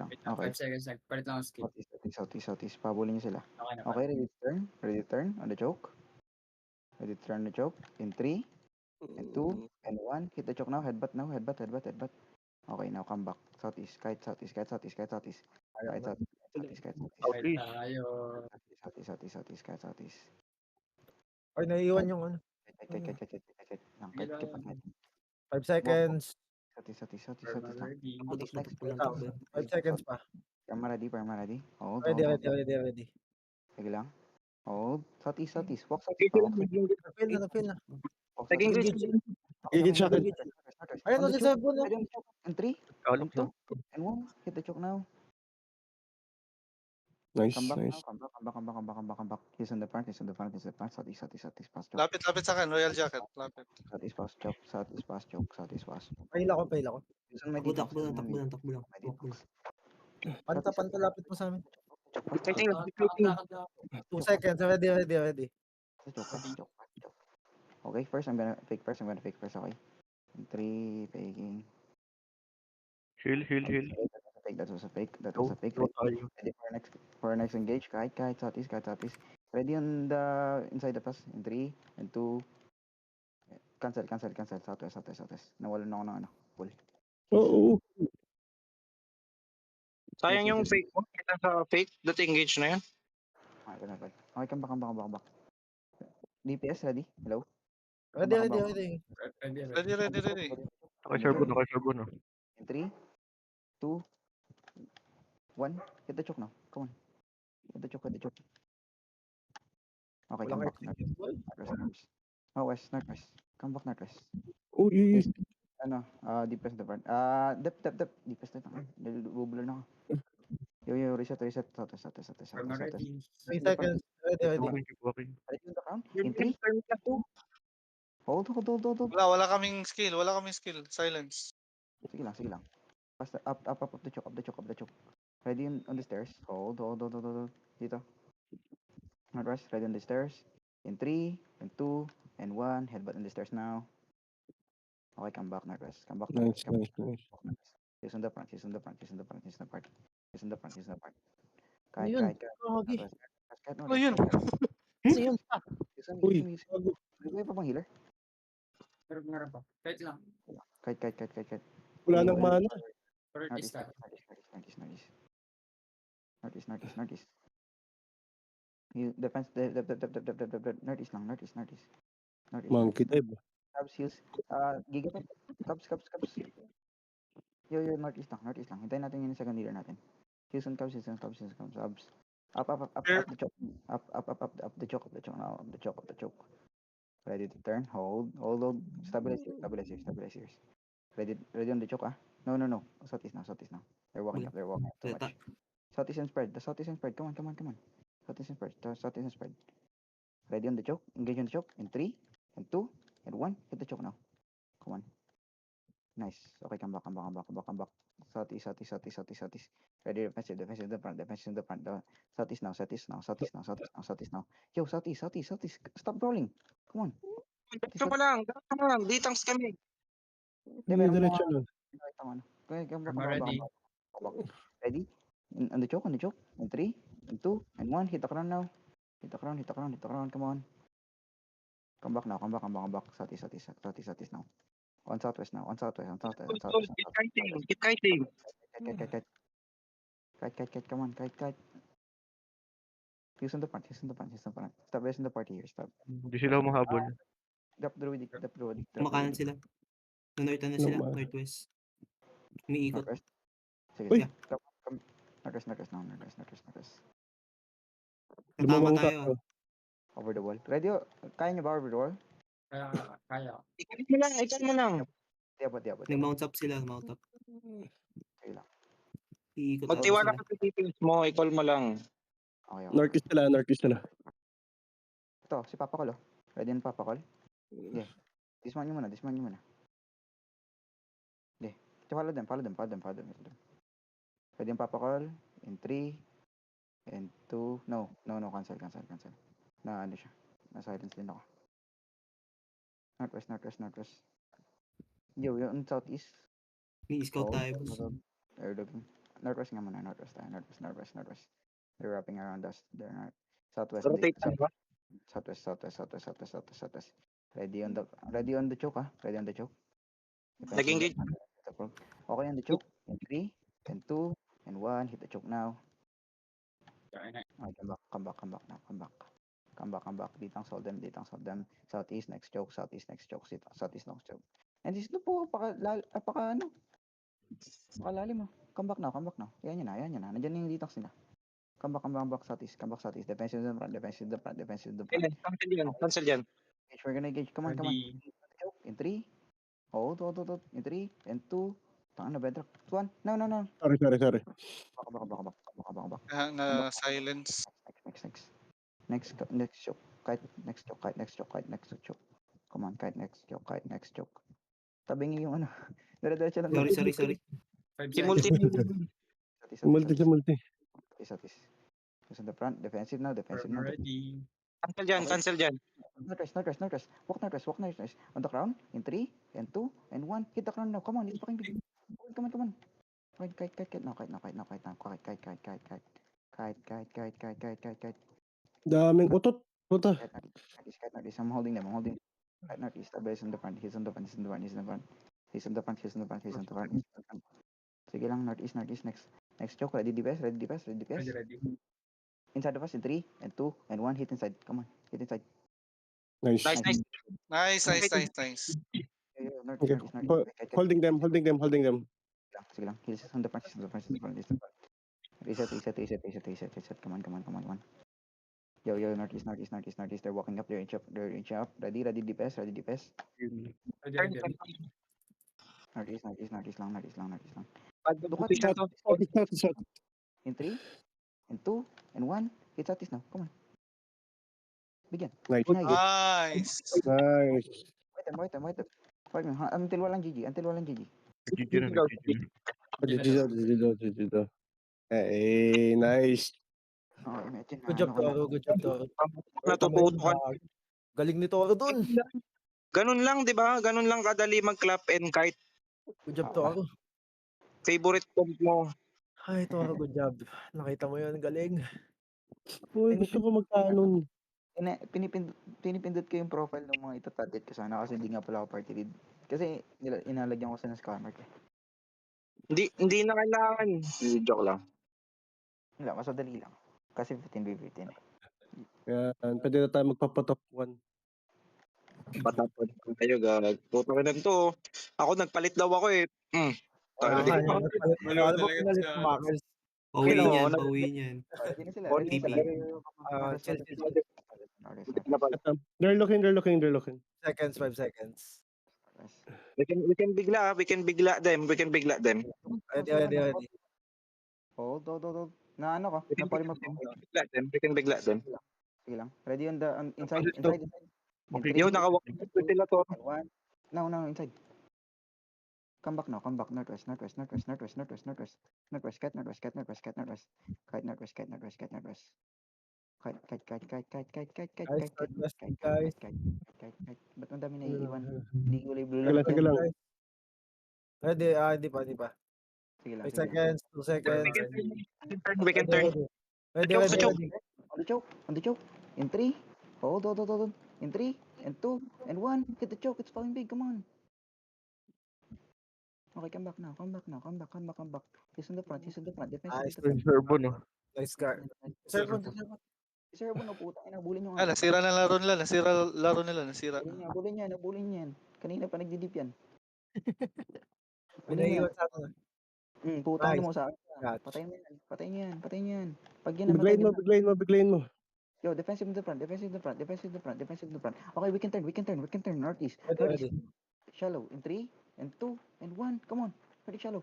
Wait lang, Okay. 5 seconds lang. Palit lang ang skill. Southeast. Pabulin niyo sila. Okay na, Okay, ready to turn on the choke. Ready to turn the choke. In 3, and 2, and 1. Hit the choke now. Headbutt now. Headbutt. Okay, now come back. Southeast. Kahit southeast. Kahit southeast. Fight tayo. Southeast. Kahit southeast. Ay, naiiwan yung ano. Kahit. Kahit keep on hitting. 5 seconds. Southeast. We're ready. Next. 5 seconds pa. Perma ready. Hold. Ready. Sige lang. Hold. Southeast. Walk southeast pa. Napil na. Walk Naging southeast. Gigit siya. Ayun, On the si choke. Sabon. Ready on the choke. In 3, Alam and 2, and 1. Hit the choke now. Nice, Come back nice. now. Come back. He's on the front. Southeast. Pass choke. Lapit sa akin, Royal Jacket. Lapit. Southeast pass choke. Pail ako. He's on my Takbo detox. lang. My detox. Panta, lapit mo sa amin. Fighting. 2 seconds. Ready. Pass choke. Okay, first I'm gonna fake first. Okay. In 3, faking. Heal. That was a fake. Go tayo. Ready for next engage. Kahit southeast. Ready on the inside the pass. In 3, and 2. Cancel. Southwest. Nawalan ako ng ano. Pull. Oo. Sayang yung fake mo. Kita sa fake. Dati engage na yan. Okay, come back. DPS ready? Hello? Ready. Ready. Nakaservo na. In 3, 2, 1. Hit the choke now. Come on. Hit the choke. Okay, come back. Northwest. Northwest. Come back, Northwest. Uy. Ano? Deepest the front. Depth. Deepest na lang. Bubula na ako. Yo, reset. Southwest. We're ready. 3 seconds. Ready. Walking. Ready on the ground? In 3. Hold. Wala kaming skill. Silence. Sige lang. Basta up the choke. Ready on the stairs. Hold. Dito. Northwest. Ready on the stairs. In 3, and 2, and 1. Headbutt on the stairs now. Okay, come back, Northwest. Nice. He's on the front. He's on the part. Ayun. Kahit. Ano yun? Ano yun? Uy. May pa bang healer? Meron pa. Fight lang. Kahit. Wala nang mana. Northeast tayo. Northeast. Defense. Northeast lang. Monkey dive. Cubs heals. Gigapet. Cubs. Yo, Northeast lang. Hintayin natin yung second leader natin. Heals on Cubs. Up the choke. Up the choke. Ready to turn. Hold. Stabilize here. Ready on the choke, ah? No. Southeast now. They're walking up too much. Southeast and spread. The southeast and spread. Come on. Southeast and spread. Ready on the choke. Engage on the choke. In 3, and 2, and 1. Hit the choke now. Come on. Nice. Okay, come back. Southeast. Ready, defensive in the front. Southeast now. Yo, southeast. Stop rolling. Come on. Diretso pa lang. Ditangs kami. Diretso lang. Okay, come back. We're ready. Ready? On the choke. In 3, and 2, and 1. Hit the crown now. Hit the crown. Come on. Come back now. Southeast now. On southwest now. Keep kiting. Kite. Come on, kite. He's on the front. Stabilize in the party here. Stop. Hindi sila mahabol. Drop druidic. Kumakanan sila. Northern na sila. Northwest. Umiikot. Northwest. Sige. Uy! Come. Northwest now. Katama Lumamang tayo. Over the wall. Ready? Kaya niyo ba over the wall? Kaya. Ikan mo lang. Di abot. Nag-mount up sila. Sige lang. Iikot Magtiwala sila. ka sa details mo. I-call mo lang. Okay. Northeast sila. Ito, si Papa Col. Ready na Papa Col? Okay. Dismount nyo muna. Okay. Follow them. Ready yung Papa Col? In 3, and 2, no, cancel. Na ano siya. Na-silence din ako. Northwest. Yo, yung southeast. Ni-scout tayo. Air dogging. Northwest nga muna. Northwest tayo. Northwest. They're wrapping around us. They're not. Southwest. Rotate lang ba? Southwest. Ready on the choke, ah. Ready on the choke. Nag-engage. Okay on the choke. In 3, and 2, and 1. Hit the choke now. Kaya na. Okay, come back now. Come back. Ditang solve them. Southeast, next choke. Southeast, next choke. And this no po, pakalalim mo. Come back now. Yan yun na. Nandiyan yung detox nila. Come back, Southeast. Defensive in the front. Cancel yan. We're gonna engage. Come on. Ready. In 3. Hold. In 3, and 2. Tanga na, bedrock. 1. No. Sorry. Back. silence. Next choke. Kite next choke. Come on, kite next choke. Tabingi yung ano. Dire-diretso lang. Sorry. 5 Si seconds. Multi. Multi. Satis. Who's in the front? Defensive now. Ready. Cancel dyan. Northwest. Walk northwest. On the crown. In 3, and 2, and 1. Hit the crown now. Come on, it's fucking big. Come on. Kite now. Kite. Daming utot. Puta. Kite northeast. I'm holding them. Kite northeast. He's on the front. He's on the front. Sige lang, northeast. Next choke. Ready DPS. Ready. Inside of us in 3, and 2, and 1. Hit inside. Come on. Hit inside. Nice. Nice. Yeah, Okay. northeast. Kite. Holding them. Sige lang. He's on the front. Reset. Come on. Yo, northeast. They're walking up. They're inching up. Ready, DPS. Ready. Northeast lang. Shot. In 3, and 2, and 1. Hit southeast now. Come on. Bigyan. Nice. Nice. Wait them. Until walang GG. GG daw. Eh, nice. Oh, imagine. Good job, Toro. Natututo ka. Galing ni Toro dun. Ganun lang, di ba? Ganun lang kadali mag-clap and kite. Good job, Toro. Favorite comp mo. Ay, Toro, good job. Nakita mo yun, galing. Uy, gusto ko magkanon. Pinipindot ko yung profile ng mga itatarget ko sana kasi hindi nga pala ako party lead. Kasi inalagyan ko sa scammer ko. Hindi na kailangan. Joke lang. Wala, mas madali lang. Kasi 15v15 eh. Yan, pwede na tayo magpapatop 1. Patapon tayo, gag. Puto ka to. Ako, nagpalit daw ako eh. Ano ba pinalit siya. mo, Marcus? Pauwi niyan. Ready na sila. TP. They're looking. Seconds, 5 seconds. We can bigla them. Ready. Hold. Na ano ka? Na pari mag We can bigla them. Sige lang. Ready on the inside. Yo, nakawak sila to. No, inside. Come back now. Northwest. Kite northwest. Ba't ang dami na iiwan? Hindi ko blue lang. Sige lang. Ready, hindi pa. Sige lang. 5 seconds, 2 seconds. We can turn. Ready. On the choke. In 3. Hold. In 3, and 2, and 1. Hit the choke. It's fucking big. Come on. Okay, come back now. Come back. He's on the front. Nice. Servo, no? Nice guard. Servo na puta. Nabulin nyo nga. Nasira na laro nila. Nasira. Nabulin yan. Kanina pa nagdidip yan. May naiiwan sa akin. Putang Nice. mo sa akin. Got. Patayin mo yan. Pag yan namatay, Biglayin mo. yo, defensive in the front. Okay, we can turn. Northeast. Ready. Shallow. In 3, and 2, and 1. Come on. Pretty shallow.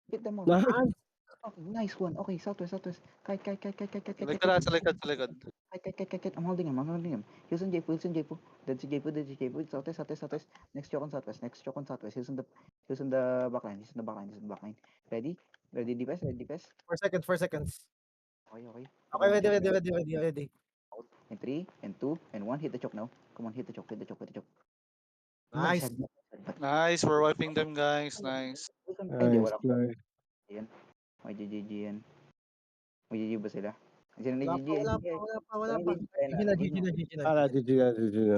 Hit them all. Nice. Okay, nice one. Okay, southwest. Kite. Balik ka na sa likod. Kite. I'm holding him. He's on J-Pu. Dead si J-Pu. Southwest. Next choke on southwest. He's on the backline. Ready, DPS. 4 seconds. Okay. Okay, ready. In 3, and 2, and 1. Hit the choke now. Come on, hit the choke. Nice. Nice. We're wiping them, guys. Nice. Hindi, wala. Nice. Yan. GG yan. GG ba sila? Sino Wala nag-GG? pa, wala pa, wala pa, wala pa. Ayun na, GG na, GG na, GG na. GG na.